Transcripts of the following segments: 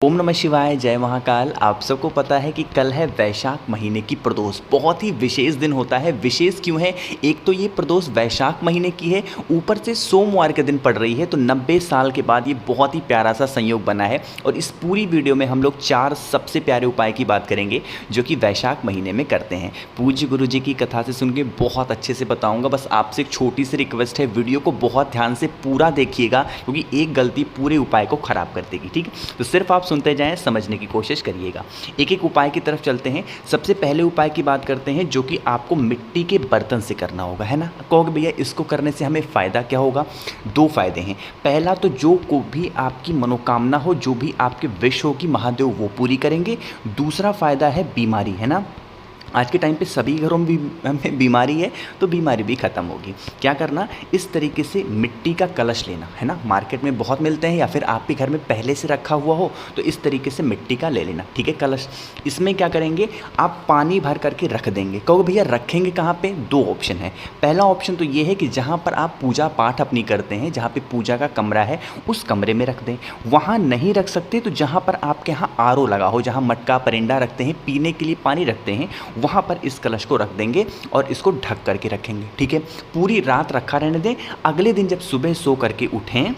ओम नमः शिवाय, जय महाकाल। आप सबको पता है कि कल है वैशाख महीने की प्रदोष। बहुत ही विशेष दिन होता है। विशेष क्यों है? एक तो ये प्रदोष वैशाख महीने की है, ऊपर से सोमवार के दिन पड़ रही है, तो 90 साल के बाद ये बहुत ही प्यारा सा संयोग बना है। और इस पूरी वीडियो में हम लोग 4 सबसे प्यारे उपाय की बात करेंगे जो कि वैशाख महीने में करते हैं। पूज्य गुरु जी की कथा से सुन के बहुत अच्छे से बताऊँगा। बस आपसे एक छोटी सी रिक्वेस्ट है, वीडियो को बहुत ध्यान से पूरा देखिएगा, क्योंकि एक गलती पूरे उपाय को ख़राब कर देगी। ठीक है, तो सिर्फ आप सुनते जाएं, समझने की कोशिश करिएगा। एक एक उपाय की तरफ चलते हैं। सबसे पहले उपाय की बात करते हैं जो कि आपको मिट्टी के बर्तन से करना होगा, है ना। कहोगे भैया इसको करने से हमें फ़ायदा क्या होगा? 2 फायदे हैं। पहला तो जो को भी आपकी मनोकामना हो, जो भी आपके विश हो कि महादेव वो पूरी करेंगे। दूसरा फ़ायदा है बीमारी, है ना। आज के टाइम पे सभी घरों में बीमारी है, तो बीमारी भी ख़त्म होगी। क्या करना? इस तरीके से मिट्टी का कलश लेना, है ना। मार्केट में बहुत मिलते हैं, या फिर आपके घर में पहले से रखा हुआ हो तो इस तरीके से मिट्टी का ले लेना। ठीक है, कलश। इसमें क्या करेंगे, आप पानी भर करके रख देंगे। कहो भैया रखेंगे कहाँ पे? 2 ऑप्शन है। पहला ऑप्शन तो ये है कि जहाँ पर आप पूजा पाठ अपनी करते हैं, जहाँ पे पूजा का कमरा है, उस कमरे में रख दें। वहाँ नहीं रख सकते तो जहाँ पर आपके यहाँ आरओ लगा हो, जहाँ मटका परिंदा रखते हैं, पीने के लिए पानी रखते हैं, वहाँ पर इस कलश को रख देंगे और इसको ढक करके रखेंगे। ठीक है, पूरी रात रखा रहने दें। अगले दिन जब सुबह सो करके उठें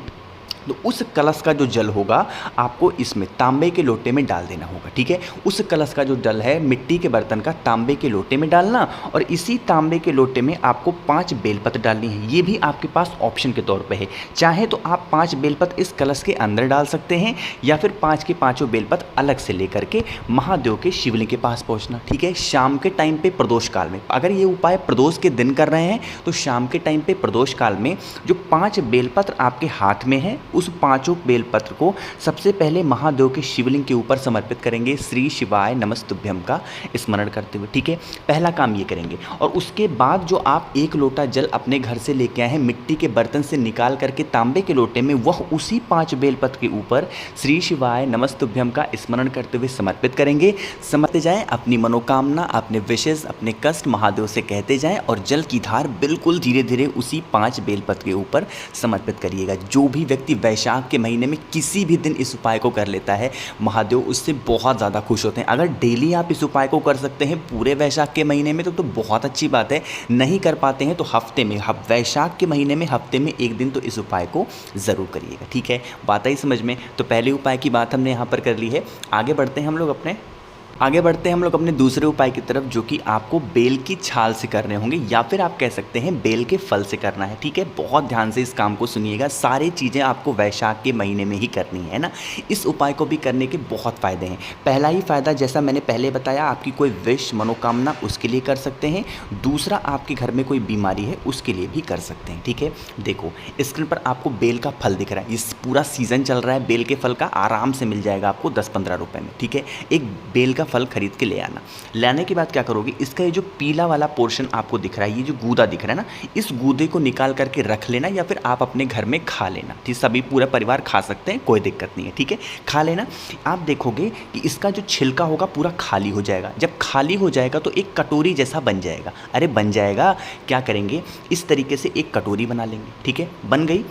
तो उस कलश का जो जल होगा आपको इसमें तांबे के लोटे में डाल देना होगा। ठीक है, उस कलश का जो जल है मिट्टी के बर्तन का तांबे के लोटे में डालना, और इसी तांबे के लोटे में आपको 5 बेलपत्र डालनी है। ये भी आपके पास ऑप्शन के तौर पे है। चाहे तो आप 5 बेलपत्र इस कलश के अंदर डाल सकते हैं, या फिर 5 के 5 बेलपत्र अलग से लेकर के महादेव के शिवलिंग के पास पहुँचना। ठीक है, शाम के टाइम पर प्रदोष काल में, अगर ये उपाय प्रदोष के दिन कर रहे हैं तो शाम के टाइम पर प्रदोष काल में जो 5 बेलपत्र आपके हाथ में है, उस 5 बेलपत्र को सबसे पहले महादेव के शिवलिंग के ऊपर समर्पित करेंगे, श्री शिवाय नमस्तुभ्यम का स्मरण करते हुए। ठीक है, पहला काम ये करेंगे। और उसके बाद जो आप 1 लोटा जल अपने घर से लेके आए हैं, मिट्टी के बर्तन से निकाल करके तांबे के लोटे में, वह उसी 5 बेलपत्र के ऊपर श्री शिवाय नमस्तुभ्यम का स्मरण करते हुए समर्पित करेंगे। समझते जाएं, अपनी मनोकामना, अपने विशेष, अपने कष्ट महादेव से कहते जाएं, और जल की धार बिल्कुल धीरे धीरे उसी 5 बेलपत्र के ऊपर समर्पित करिएगा। जो भी व्यक्ति वैशाख के महीने में किसी भी दिन इस उपाय को कर लेता है, महादेव उससे बहुत ज़्यादा खुश होते हैं। अगर डेली आप इस उपाय को कर सकते हैं पूरे वैशाख के महीने में तो बहुत अच्छी बात है। नहीं कर पाते हैं तो हफ्ते में, वैशाख के महीने में हफ्ते में 1 दिन तो इस उपाय को ज़रूर करिएगा। ठीक है, बात आई समझ में? तो पहले उपाय की बात हमने यहाँ पर कर ली है। आगे बढ़ते हैं हम लोग अपने दूसरे उपाय की तरफ, जो कि आपको बेल की छाल से करने होंगे, या फिर आप कह सकते हैं बेल के फल से करना है। ठीक है, बहुत ध्यान से इस काम को सुनिएगा। सारी चीज़ें आपको वैशाख के महीने में ही करनी है ना। इस उपाय को भी करने के बहुत फ़ायदे हैं। पहला ही फ़ायदा, जैसा मैंने पहले बताया, आपकी कोई विश, मनोकामना, उसके लिए कर सकते हैं। दूसरा, आपके घर में कोई बीमारी है उसके लिए भी कर सकते हैं। ठीक है, देखो स्क्रीन पर आपको बेल का फल दिख रहा है। इस पूरा सीज़न चल रहा है, बेल के फल का आराम से मिल जाएगा आपको 10-15 रुपये में। ठीक है, एक बेल का फल खरीद के ले आना। लाने के बाद क्या करोगे, इसका ये जो पीला वाला पोर्शन आपको दिख रहा है, ये जो गूदा दिख रहा है ना, इस गूदे को निकाल करके रख लेना, या फिर आप अपने घर में खा लेना। ठीक, सभी पूरा परिवार खा सकते हैं, कोई दिक्कत नहीं है। ठीक है, खा लेना। आप देखोगे कि इसका जो छिलका होगा पूरा खाली हो जाएगा। जब खाली हो जाएगा तो एक कटोरी जैसा बन जाएगा। अरे बन जाएगा, क्या करेंगे, इस तरीके से एक कटोरी बना लेंगे। ठीक है, बन गई।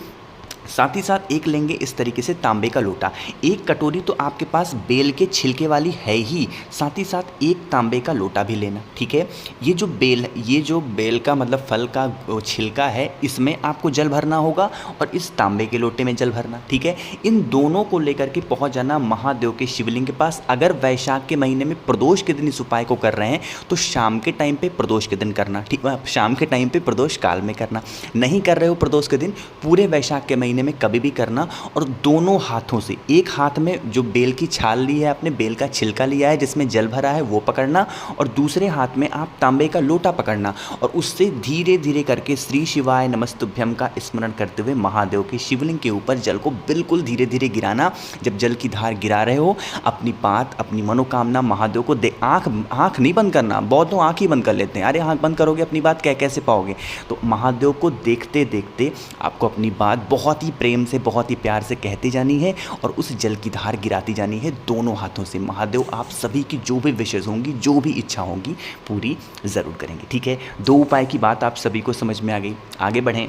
साथ ही साथ एक लेंगे इस तरीके से तांबे का लोटा। एक कटोरी तो आपके पास बेल के छिलके वाली है ही, साथ ही साथ एक तांबे का लोटा भी लेना। ठीक है, ये जो बेल का मतलब फल का छिलका है, इसमें आपको जल भरना होगा, और इस तांबे के लोटे में जल भरना। ठीक है, इन दोनों को लेकर के पहुंच जाना महादेव के शिवलिंग के पास। अगर वैशाख के महीने में प्रदोष के दिन इस उपाय को कर रहे हैं तो शाम के टाइम पे प्रदोष के दिन करना। ठीक है, शाम के टाइम पे प्रदोष काल में करना। नहीं कर रहे हो प्रदोष के दिन, पूरे वैशाख के महीने में कभी भी करना। और दोनों हाथों से, एक हाथ में जो बेल की छाल ली है, अपने बेल का छिलका लिया है जिसमें जल भरा है, वो पकड़ना, और दूसरे हाथ में आप तांबे का लोटा पकड़ना, और उससे धीरे धीरे करके श्री शिवाय नमस्तुभ्यम का स्मरण करते हुए महादेव के शिवलिंग के ऊपर जल को बिल्कुल धीरे धीरे गिराना। जब जल की धार गिरा रहे हो, अपनी बात, अपनी मनोकामना महादेव को दे। आँख नहीं बंद करना, बहुत लोग आँख ही बंद कर लेते हैं। अरे आँख बंद करोगे अपनी बात कैसे पाओगे? तो महादेव को देखते देखते आपको अपनी बात बहुत ही प्रेम से, बहुत ही प्यार से कहती जानी है, और उस जल की धार गिराती जानी है दोनों हाथों से। महादेव आप सभी की जो भी विशेष होंगी, जो भी इच्छा होंगी, पूरी ज़रूर करेंगे। ठीक है, 2 उपाय की बात आप सभी को समझ में आ गई। आगे बढ़ें।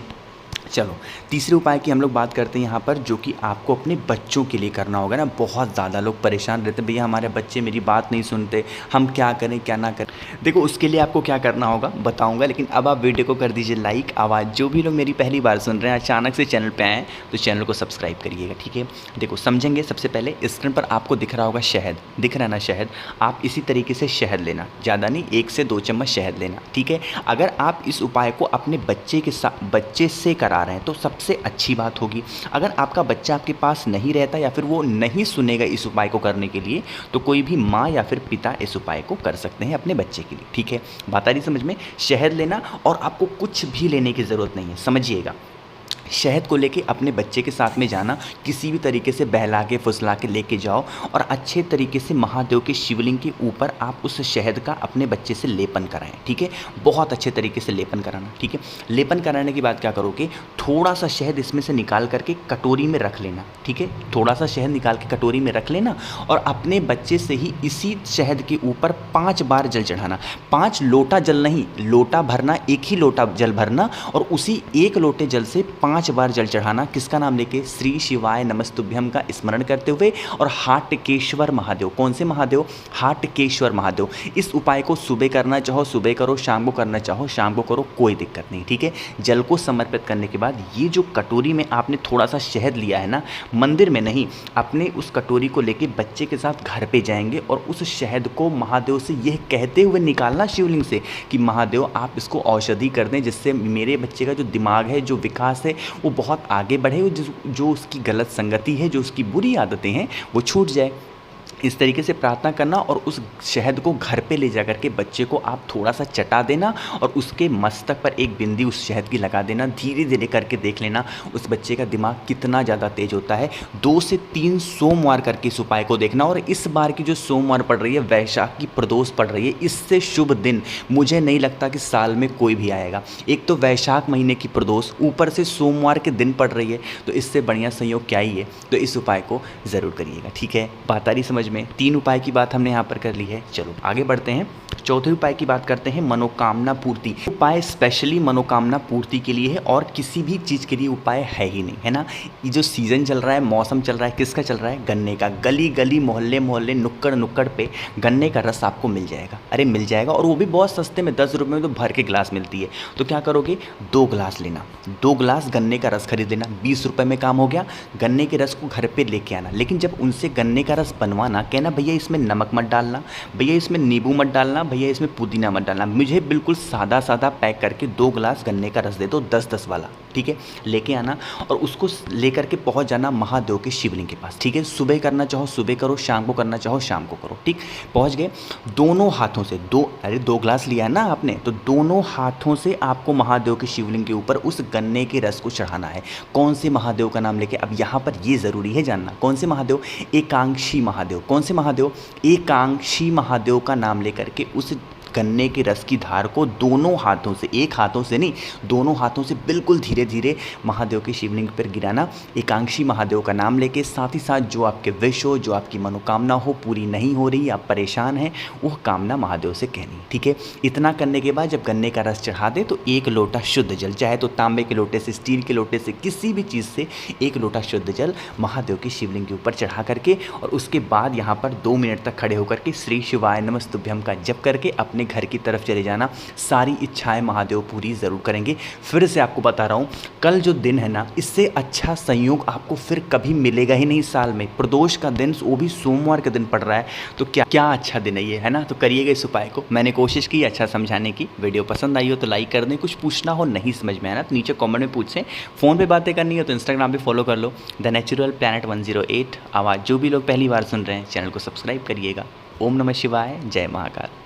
चलो तीसरे उपाय की हम लोग बात करते हैं यहाँ पर, जो कि आपको अपने बच्चों के लिए करना होगा ना। बहुत ज़्यादा लोग परेशान रहते हैं, भैया हमारे बच्चे मेरी बात नहीं सुनते, हम क्या करें क्या ना करें। देखो उसके लिए आपको क्या करना होगा बताऊंगा, लेकिन अब आप वीडियो को कर दीजिए लाइक। आवाज़ जो भी लोग मेरी पहली बार सुन रहे हैं, अचानक से चैनल पर आएँ तो चैनल को सब्सक्राइब करिएगा, ठीक है। देखो समझेंगे, सबसे पहले स्क्रीन पर आपको दिख रहा होगा शहद, दिख रहा है ना शहद। आप इसी तरीके से शहद लेना, ज़्यादा नहीं, 1 से 2 चम्मच शहद लेना, ठीक है। अगर आप इस उपाय को अपने बच्चे से करा रहे हैं तो सबसे अच्छी बात होगी। अगर आपका बच्चा आपके पास नहीं रहता या फिर वो नहीं सुनेगा इस उपाय को करने के लिए, तो कोई भी माँ या फिर पिता इस उपाय को कर सकते हैं अपने बच्चे के लिए, ठीक है। बात आ रही समझ में। शहद लेना, और आपको कुछ भी लेने की ज़रूरत नहीं है, समझिएगा। शहद को लेके अपने बच्चे के साथ में जाना, किसी भी तरीके से बहला के फुसला के लेके जाओ, और अच्छे तरीके से महादेव के शिवलिंग के ऊपर आप उस शहद का अपने बच्चे से लेपन कराएं, ठीक है। बहुत अच्छे तरीके से लेपन कराना, ठीक है। लेपन कराने के बाद क्या करोगे, थोड़ा सा शहद इसमें से निकाल करके कटोरी में रख लेना, ठीक है। थोड़ा सा शहद निकाल के कटोरी में रख लेना, और अपने बच्चे से ही इसी शहद के ऊपर 5 बार जल चढ़ाना। 5 लोटा जल नहीं, लोटा भरना, एक ही लोटा जल भरना, और उसी 1 लोटे जल से 5 बार जल चढ़ाना। किसका नाम लेके, श्री शिवाय नमस्तुभ्यम का स्मरण करते हुए, और हाटकेश्वर महादेव। कौन से महादेव, हाटकेश्वर महादेव। इस उपाय को सुबह करना चाहो सुबह करो, शाम को करना चाहो शाम को करो, कोई दिक्कत नहीं, ठीक है। जल को समर्पित करने के बाद ये जो कटोरी में आपने थोड़ा सा शहद लिया है ना, मंदिर में नहीं, अपने उस कटोरी को लेके बच्चे के साथ घर पे जाएंगे, और उस शहद को महादेव से यह कहते हुए निकालना शिवलिंग से कि महादेव आप इसको औषधि कर दें, जिससे मेरे बच्चे का जो दिमाग है, जो विकास है, वो बहुत आगे बढ़े, जो उसकी गलत संगति है, जो उसकी बुरी आदतें हैं, वो छूट जाए। इस तरीके से प्रार्थना करना, और उस शहद को घर पे ले जा करके बच्चे को आप थोड़ा सा चटा देना, और उसके मस्तक पर एक बिंदी उस शहद की लगा देना। धीरे धीरे करके देख लेना उस बच्चे का दिमाग कितना ज़्यादा तेज होता है। 2 से 3 सोमवार करके इस उपाय को देखना, और इस बार की जो सोमवार पड़ रही है, वैशाख की प्रदोष पड़ रही है, इससे शुभ दिन मुझे नहीं लगता कि साल में कोई भी आएगा। एक तो वैशाख महीने की प्रदोष, ऊपर से सोमवार के दिन पड़ रही है, तो इससे बढ़िया संयोग क्या ही है। तो इस उपाय को ज़रूर करिएगा, ठीक है। बात आ रही समझ में। 3 उपाय की बात हमने यहाँ पर कर ली है। चलो आगे बढ़ते हैं, चौथे उपाय की बात करते हैं, मनोकामना पूर्ति। उपाय स्पेशली मनोकामना पूर्ति के लिए है, और किसी भी चीज़ के लिए उपाय है ही नहीं, है ना। ये जो सीज़न चल रहा है, मौसम चल रहा है, किसका चल रहा है, गन्ने का। गली गली मोहल्ले मोहल्ले नुक्कड़ नुक्कड़ पे गन्ने का रस आपको मिल जाएगा। अरे मिल जाएगा, और वो भी बहुत सस्ते में, 10 रुपये में तो भर के गिलास मिलती है। तो क्या करोगे, 2 गिलास लेना, 2 गिलास गन्ने का रस खरीद लेना, 20 रुपये में काम हो गया। गन्ने के रस को घर पर लेके आना, लेकिन जब उनसे गन्ने का रस बनवाना, कहना भैया इसमें नमक मत डालना, भैया इसमें नींबू मत डालना, भैया इसमें पुदीना मत डालना, मुझे बिल्कुल सादा सादा पैक करके 2 गिलास गन्ने का रस दे दो, 10-10 वाला, ठीक है। लेके आना, और उसको लेकर के पहुंच जाना महादेव के शिवलिंग के पास, ठीक है। सुबह करना चाहो सुबह करो, शाम को करना चाहो शाम को करो, ठीक। पहुंच गए, दोनों हाथों से 2 गिलास लिया है ना आपने, तो दोनों हाथों से आपको महादेव के शिवलिंग के ऊपर उस गन्ने के रस को चढ़ाना है। कौन से महादेव का नाम लेके, अब यहाँ पर ये ज़रूरी है जानना, कौन से महादेव, एकांक्षी महादेव। कौन से महादेव, एकांक्षी महादेव का नाम लेकर के उस गन्ने के रस की धार को दोनों हाथों से, एक हाथों से नहीं, दोनों हाथों से बिल्कुल धीरे धीरे महादेव के शिवलिंग पर गिराना, एकांक्षी महादेव का नाम लेके। साथ ही साथ जो आपके विश हो, जो आपकी मनोकामना हो, पूरी नहीं हो रही, आप परेशान हैं, वो कामना महादेव से कहनी, ठीक है। इतना करने के बाद जब गन्ने का रस चढ़ा दे, तो 1 लोटा शुद्ध जल, चाहे तो तांबे के लोटे से, स्टील के लोटे से, किसी भी चीज़ से 1 लोटा शुद्ध जल महादेव के शिवलिंग के ऊपर चढ़ा करके, और उसके बाद यहाँ पर 2 मिनट तक खड़े होकर के श्री शिवाय नमस्तुभ्यम का जप करके अपने घर की तरफ चले जाना। सारी इच्छाएं महादेव पूरी ज़रूर करेंगे। फिर से आपको बता रहा हूँ, कल जो दिन है ना, इससे अच्छा संयोग आपको फिर कभी मिलेगा ही नहीं साल में। प्रदोष का दिन, वो भी सोमवार का दिन पड़ रहा है, तो क्या अच्छा दिन है ये, है ना। तो करिएगा इस उपाय को। मैंने कोशिश की अच्छा समझाने की। वीडियो पसंद आई हो तो लाइक कर दें, कुछ पूछना हो, नहीं समझ में आया ना तो नीचे कमेंट में पूछें। फ़ोन पे बातें करनी हो तो इंस्टाग्राम पे फॉलो कर लो, द नेचुरल प्लैनेट 108 आवाज़। जो भी लोग पहली बार सुन रहे हैं, चैनल को सब्सक्राइब करिएगा। ओम नमः शिवाय, जय महाकाल।